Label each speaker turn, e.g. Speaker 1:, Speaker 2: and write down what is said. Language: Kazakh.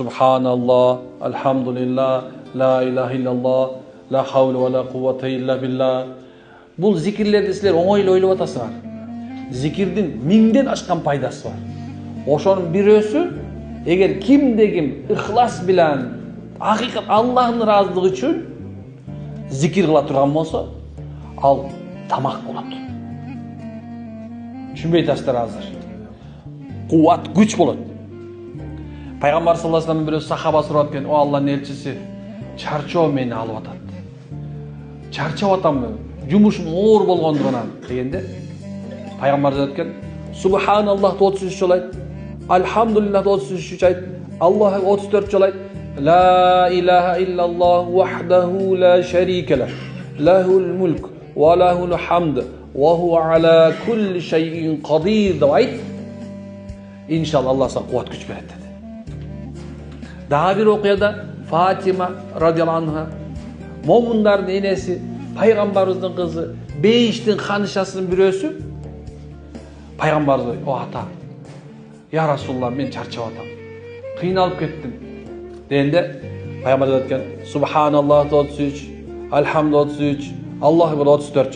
Speaker 1: Subhanallah, alhamdulillah, la ilahe illallah, la havle ve la kuvvete illa billah. Бұл зикирлерді сілер оңайлы ойлап атасыңар. Зикирдің миңден ашқан пайдасы бар. Ошоның бирөөсү, эгер кимде-ким ихлас билан, акыйкат Аллахтын ыраазылыгы үчүн зикир кыла турган болсо, ал тамак болот. Түшүнбөй атасыздар азыр. Куат, күч болот. Пайгамбар саллаллаху алейхи вассалам бирөө сахаба сурап атқан, "О Аллахтын элчиси, чарчоо мени алып атат. Чарчап атаммы? Жумушум оор болгондугунан" дегенде, пайгамбар айтқан, "Субханаллахты 33 жолу айт, Алхамдулиллахты 33 айт, Аллаху 34 жолу айт, ла илаха иллаллах вахдаху ла шарика лах, лахул мулк ва лахул хамд, ва хуа ала кулли шайин кадир" деп айт. Иншалла Аллах сага куат күч берет dedi. Daha bir okuyada Fatima radıyallahu anha, mo'minların enesi, Peygamberimizin kızı, Beyiş'tin hanışasının birösü, Peygamberimiz o ata, "Ya Resulullah, men çarçap atam, kıynalıp kettim" deyende, Peygamberimiz aytkan, "Subhanallah 33, Alhamdulillah 33, Allahu Ekber 34"